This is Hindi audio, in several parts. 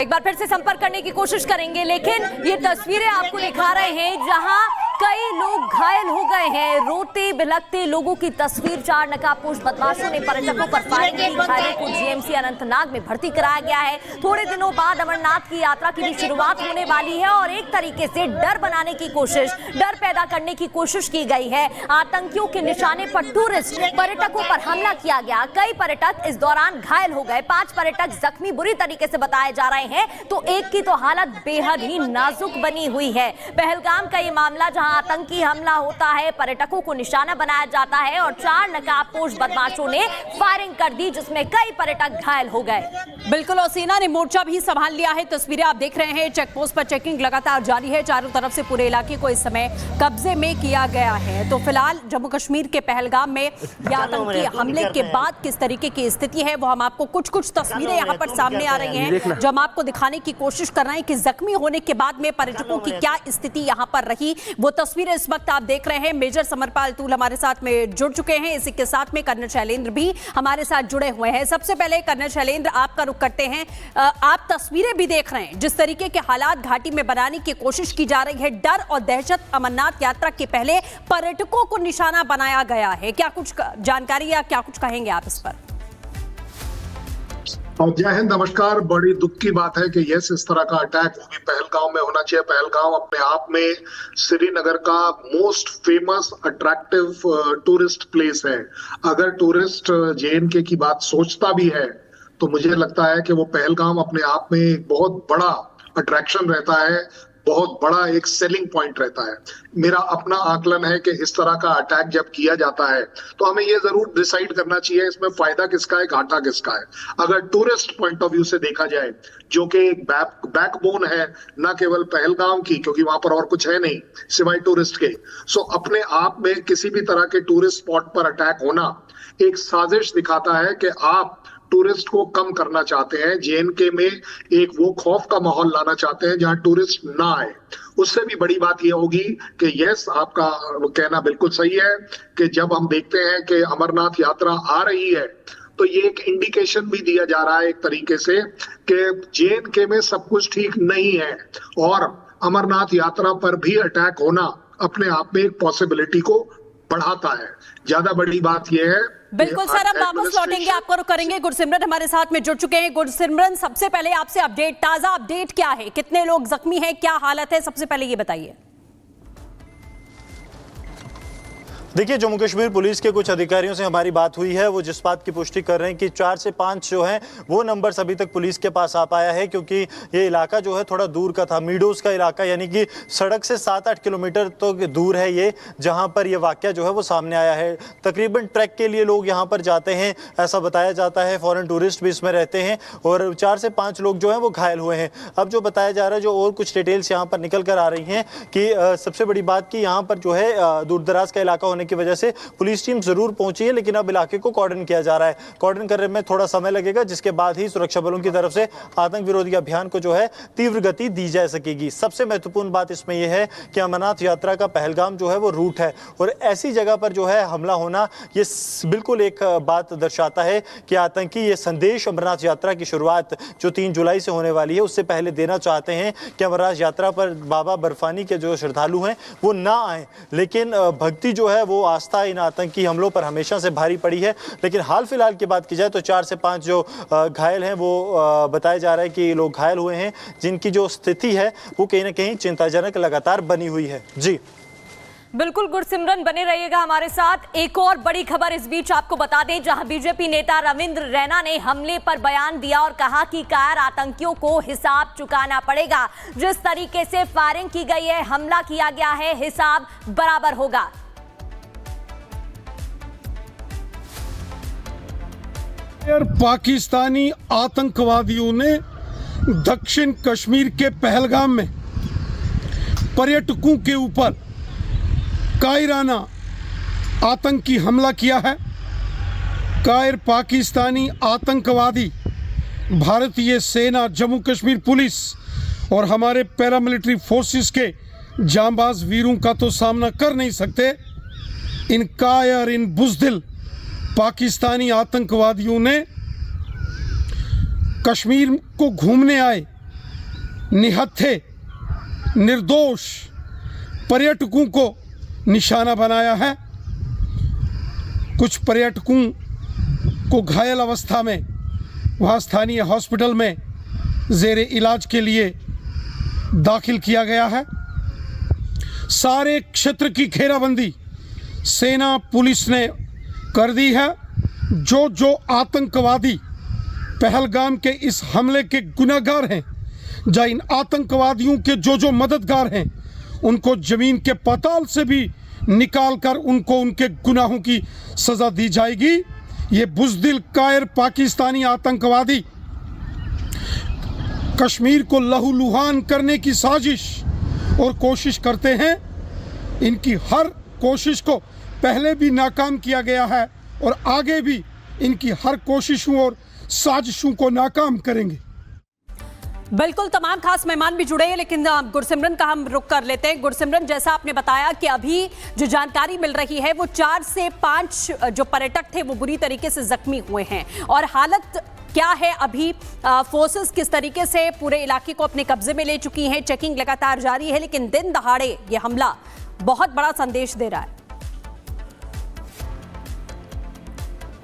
एक बार फिर से संपर्क करने की कोशिश करेंगे, लेकिन ये तस्वीरें आपको दिखा रहे हैं जहां कई लोग घायल हो गए हैं। रोते बिलखते लोगों की तस्वीर। 4 नकाबपोश बदमाशों ने पर्यटकों पर फायरिंग की। घायलों को जीएमसी अनंतनाग में भर्ती कराया गया है। थोड़े दिनों बाद अमरनाथ की यात्रा की भी शुरुआत होने वाली है और एक तरीके से डर बनाने की कोशिश, डर पैदा करने की कोशिश की गई है। आतंकियों के निशाने पर टूरिस्ट पर्यटकों पर हमला किया गया। कई पर्यटक इस दौरान घायल हो गए। 5 पर्यटक जख्मी बुरी तरीके से बताए जा रहे हैं, तो एक की तो हालत बेहद ही नाजुक बनी हुई है। पहलगाम का ये मामला जहां आतंकी हमला होता है, पर्यटकों को निशाना बनाया जाता है और 4 नकाबपोश बदमाशों ने फायरिंग कर दी, जिसमें कई पर्यटक घायल हो गए। बिल्कुल, और सेना ने मोर्चा भी संभाल लिया है। तस्वीरें आप देख रहे हैं, चेक पोस्ट पर चेकिंग लगातार जारी है। चारों तरफ से पूरे इलाके को इस समय कब्जे में किया गया है। तो फिलहाल जम्मू कश्मीर के पहलगाम में आतंकी हमले के बाद किस तरीके की स्थिति है, वो हम आपको कुछ तस्वीरें यहाँ पर सामने आ रही हैं, जो हम आपको दिखाने की कोशिश कर रहे हैं कि जख्मी होने के बाद में पर्यटकों की क्या स्थिति यहाँ पर रही। वो तस्वीरें इस वक्त आप देख रहे हैं। मेजर समरपाल तूल हमारे साथ में जुड़ चुके हैं। इसी के साथ में कर्नल शैलेंद्र भी हमारे साथ जुड़े हुए हैं। सबसे पहले कर्नल शैलेंद्र, आपका रुख करते हैं। आप तस्वीरें भी देख रहे हैं, जिस तरीके के हालात घाटी में बनाने की कोशिश की जा रही है। डर और दहशत अमरनाथ यात्रा के पहले पर्यटकों को निशाना बनाया गया है। क्या कुछ जानकारी या क्या कुछ कहेंगे आप इस पर? जय हिंद, नमस्कार। बड़ी दुख की बात है कि यस, इस तरह का अटैक भी पहलगाम में होना चाहिए। पहलगाम अपने आप में श्रीनगर का most famous attractive tourist place है। अगर टूरिस्ट जेएनके की बात सोचता भी है तो मुझे लगता है कि वो पहलगाम अपने आप में एक बहुत बड़ा अट्रैक्शन रहता है, बहुत बड़ा एक सेलिंग पॉइंट रहता है। मेरा अपना आकलन है कि इस तरह का अटैक जब किया जाता है तो हमें ये जरूर डिसाइड करना चाहिए इसमें फायदा किसका है, घाटा किसका है। अगर टूरिस्ट पॉइंट ऑफ व्यू से देखा जाए, जो कि एक बैकबोन है न केवल पहलगाम की, क्योंकि वहां पर और कुछ है नहीं सिवाय टूरिस्ट के, सो अपने आप में किसी भी तरह के टूरिस्ट स्पॉट पर अटैक होना एक साजिश दिखाता है कि आप टूरिस्ट को कम करना चाहते हैं। जेएनके में एक वो खौफ का माहौल लाना चाहते हैं जहां टूरिस्ट ना आए। उससे भी बड़ी बात यह होगी कि यस, आपका कहना बिल्कुल सही है कि जब हम देखते हैं कि अमरनाथ यात्रा आ रही है तो ये एक इंडिकेशन भी दिया जा रहा है एक तरीके से कि जेएनके में सब कुछ ठीक नहीं है और अमरनाथ यात्रा पर भी अटैक होना अपने आप में एक पॉसिबिलिटी को बढ़ाता है। ज्यादा बड़ी बात यह है। बिल्कुल सर, हम वापस लौटेंगे, आपको रुक करेंगे। गुरसिमरन हमारे साथ में जुड़ चुके हैं। गुरसिमरन, सबसे पहले आपसे अपडेट, ताजा अपडेट क्या है? कितने लोग जख्मी हैं, क्या हालत है, सबसे पहले ये बताइए। देखिए, जम्मू कश्मीर पुलिस के कुछ अधिकारियों से हमारी बात हुई है। वो जिस बात की पुष्टि कर रहे हैं कि 4 से 5 जो हैं वो नंबर्स अभी तक पुलिस के पास आ पाया है, क्योंकि ये इलाका जो है थोड़ा दूर का था। मीडोज का इलाका, यानी कि सड़क से 7-8 किलोमीटर तो दूर है ये, जहां पर ये वाकया जो है वो सामने आया है। तकरीबन ट्रैक के लिए लोग यहाँ पर जाते हैं, ऐसा बताया जाता है। फॉरेन टूरिस्ट भी इसमें रहते हैं और 4 से 5 लोग जो हैं वो घायल हुए हैं। अब जो बताया जा रहा है, जो और कुछ डिटेल्स यहाँ पर निकल कर आ रही हैं कि सबसे बड़ी बात कि यहाँ पर जो है दूर दराज का इलाका होने की वजह से पुलिस टीम जरूर पहुंची है, लेकिन अब इलाके को कॉर्डन किया जा रहा है। कॉर्डन करने में थोड़ा समय लगेगा, जिसके बाद ही सुरक्षा बलों की तरफ से आतंक विरोधी अभियान को जो है तीव्र गति दी जा सकेगी। सबसे महत्वपूर्ण बात इसमें यह है कि अमरनाथ यात्रा का पहलगाम जो है वो रूट है और ऐसी जगह पर जो है हमला होना, ये बिल्कुल एक बात दर्शाता है कि आतंकी ये संदेश अमरनाथ यात्रा की शुरुआत जो 3 जुलाई से होने वाली है उससे पहले देना चाहते हैं कि अमरनाथ यात्रा पर बाबा बर्फानी के जो श्रद्धालु हैं वो ना आए। लेकिन भक्ति जो है वो आस्था इन आतंकी हमलों पर हमेशा से भारी पड़ी है। लेकिन हाल फिलहाल की बात की जाए तो 4 से 5 जो घायल हैं वो बताया जा रहा है कि लोग घायल हुए हैं, जिनकी जो स्थिति है वो कहीं ना कहीं चिंताजनक लगातार बनी हुई है। जी बिल्कुल गुरसिमरन, बने रहिएगा हमारे साथ। एक और बड़ी खबर इस बीच आपको बता दें, जहां बीजेपी नेता रविंद्र रैना ने हमले पर बयान दिया और कहा कि कायर आतंकियों को हिसाब चुकाना पड़ेगा। जिस तरीके से फायरिंग की गई है, हमला किया गया है, हिसाब बराबर होगा। पाकिस्तानी आतंकवादियों ने दक्षिण कश्मीर के पहलगाम में पर्यटकों के ऊपर कायराना आतंकी हमला किया है। कायर पाकिस्तानी आतंकवादी भारतीय सेना, जम्मू कश्मीर पुलिस और हमारे पैरामिलिट्री फोर्सेस के जांबाज वीरों का तो सामना कर नहीं सकते। इन कायर, इन बुज़दिल पाकिस्तानी आतंकवादियों ने कश्मीर को घूमने आए निहत्थे निर्दोष पर्यटकों को निशाना बनाया है। कुछ पर्यटकों को घायल अवस्था में वहाँ स्थानीय हॉस्पिटल में ज़ेरे इलाज के लिए दाखिल किया गया है। सारे क्षेत्र की घेराबंदी सेना पुलिस ने कर दी है। जो आतंकवादी पहलगाम के इस हमले के गुनहगार हैं, या इन आतंकवादियों के जो मददगार हैं, उनको ज़मीन के पाताल से भी निकालकर उनको उनके गुनाहों की सज़ा दी जाएगी। ये बुज़दिल कायर पाकिस्तानी आतंकवादी कश्मीर को लहूलुहान करने की साजिश और कोशिश करते हैं। इनकी हर कोशिश को पहले भी नाकाम किया गया है और आगे भी इनकी हर कोशिशों और साजिशों को नाकाम करेंगे। बिल्कुल, तमाम खास मेहमान भी जुड़े हैं, लेकिन गुरसिमरन का हम रुक कर लेते हैं। गुरसिमरन, जैसा आपने बताया कि अभी जो जानकारी मिल रही है वो 4 से 5 जो पर्यटक थे वो बुरी तरीके से जख्मी हुए हैं, और हालत क्या है अभी? फोर्सेस किस तरीके से पूरे इलाके को अपने कब्जे में ले चुकी हैं? चेकिंग लगातार जारी है, लेकिन दिन दहाड़े ये हमला बहुत बड़ा संदेश दे रहा है।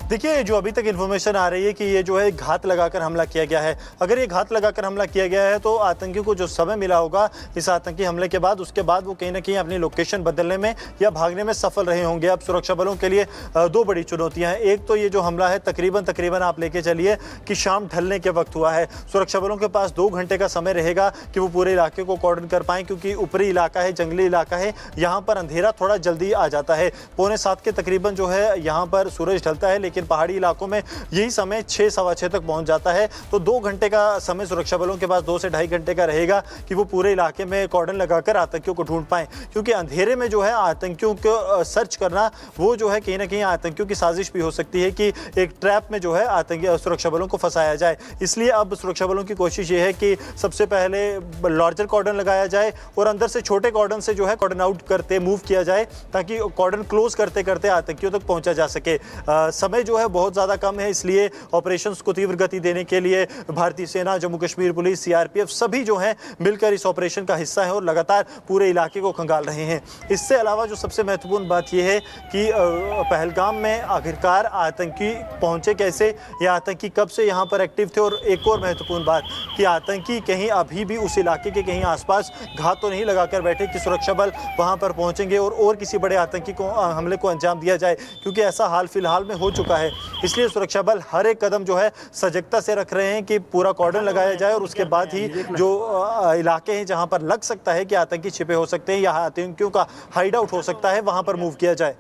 देखिए, जो अभी तक इन्फॉर्मेशन आ रही है कि ये जो है घात लगाकर हमला किया गया है। अगर ये घात लगाकर हमला किया गया है तो आतंकियों को जो समय मिला होगा इस आतंकी हमले के बाद, उसके बाद वो कहीं ना कहीं अपनी लोकेशन बदलने में या भागने में सफल रहे होंगे। अब सुरक्षा बलों के लिए 2 बड़ी चुनौतियां हैं। एक तो ये जो हमला है तकरीबन आप लेके चलिए कि शाम ढलने के वक्त हुआ है। सुरक्षा बलों के पास 2 घंटे का समय रहेगा कि वो पूरे इलाके को कॉर्डन कर पाएं, क्योंकि ऊपरी इलाका है, जंगली इलाका है, यहाँ पर अंधेरा थोड़ा जल्दी आ जाता है। 6:45 के तकरीबन जो है यहाँ पर सूरज ढलता है, लेकिन पहाड़ी इलाकों में यही समय 6, सवा 6 तक पहुंच जाता है। तो 2 घंटे का समय सुरक्षा बलों के पास 2 से ढाई घंटे का रहेगा कि वो पूरे इलाके में कॉर्डन लगाकर आतंकियों को ढूंढ पाएं, क्योंकि अंधेरे में जो है आतंकियों को सर्च करना वो जो है कहीं ना कहीं आतंकियों की साजिश भी हो सकती है कि एक ट्रैप में जो है आतंकी सुरक्षा बलों को फंसाया जाए। इसलिए अब सुरक्षा बलों की कोशिश ये है कि सबसे पहले लार्जर कॉर्डन लगाया जाए और अंदर से छोटे कॉर्डन से जो है कॉर्डन आउट करते मूव किया जाए, ताकि कॉर्डन क्लोज करते करते आतंकियों तक पहुंचा जा सके। समय जो है बहुत ज़्यादा कम है, इसलिए ऑपरेशंस को तीव्र गति देने के लिए भारतीय सेना, जम्मू कश्मीर पुलिस, सीआरपीएफ सभी जो हैं मिलकर इस ऑपरेशन का हिस्सा है और लगातार पूरे इलाके को खंगाल रहे हैं। इससे अलावा जो सबसे महत्वपूर्ण बात यह है कि पहलगाम में आखिरकार आतंकी पहुंचे कैसे, या आतंकी कब से यहाँ पर एक्टिव थे, और एक और महत्वपूर्ण बात कि आतंकी कहीं अभी भी उस इलाके के कहीं आसपास घात तो नहीं लगाकर बैठे कि सुरक्षा बल वहाँ पर पहुँचेंगे और किसी बड़े आतंकी को हमले को अंजाम दिया जाए, क्योंकि ऐसा हाल फिलहाल में हो चुका है। इसलिए सुरक्षा बल हर एक कदम जो है सजगता से रख रहे हैं कि पूरा कॉर्डन लगाया जाए और उसके बाद ही जो इलाके हैं जहां पर लग सकता है कि आतंकी छिपे हो सकते हैं या आतंकियों का हाइड आउट हो सकता है, वहां पर मूव किया जाए।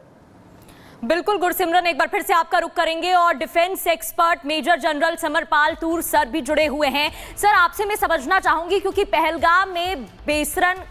बिल्कुल गुरसिमरन, एक बार फिर से आपका रुख करेंगे और defence expert major general Samarpal Toor sir भी जुड़े हुए हैं। सर, आपसे मैं समझना चाहूंगी, क्योंकि पहलगाम में बेसरन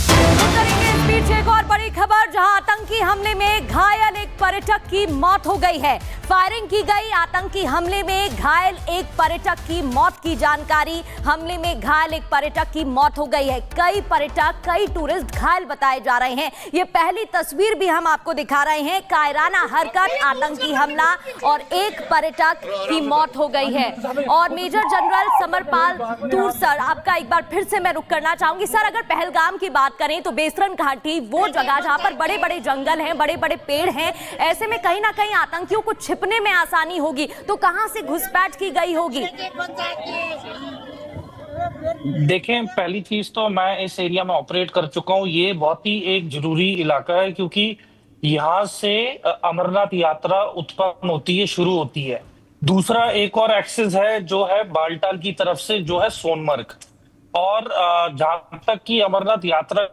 करेंगे इस बीच एक और बड़ी खबर, जहां आतंकी हमले में घायल एक पर्यटक की मौत हो गई है। फायरिंग की गई, आतंकी हमले में घायल एक पर्यटक की मौत की जानकारी। हमले में घायल एक पर्यटक की मौत हो गई है। कई पर्यटक, कई टूरिस्ट घायल बताए जा रहे हैं। ये पहली तस्वीर भी हम आपको दिखा रहे हैं। कायराना हरकत, आतंकी हमला और एक पर्यटक की मौत हो गई है। और major general Samarpal Toor sir, आपका एक बार फिर से मैं रुख करना चाहूंगी। सर, अगर पहलगाम की बात करें तो बेसरन घाटी वो जगह जहां पर बड़े बड़े जंगल हैं, बड़े बड़े पेड़ हैं, ऐसे में कहीं ना कहीं आतंकियों को छिपने में आसानी होगी, तो कहां से घुसपैठ की गई होगी? देखें, पहली चीज तो मैं इस एरिया में ऑपरेट कर चुका हूं। ये बहुत ही एक जरूरी इलाका है, क्योंकि यहाँ से अमरनाथ यात्रा उत्पन्न होती है, शुरू होती है। दूसरा एक और एक्सेस है जो है बालटाल की तरफ से, जो है सोनमर्ग। और जहां तक कि अमरनाथ यात्रा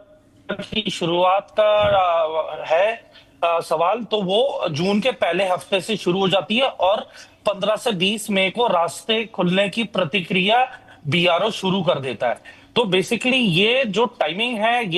की शुरुआत का है सवाल, तो वो जून के पहले हफ्ते से शुरू हो जाती है और 15 से 20 मई को रास्ते खुलने की प्रतिक्रिया बीआरओ शुरू कर देता है। तो बेसिकली ये जो टाइमिंग है ये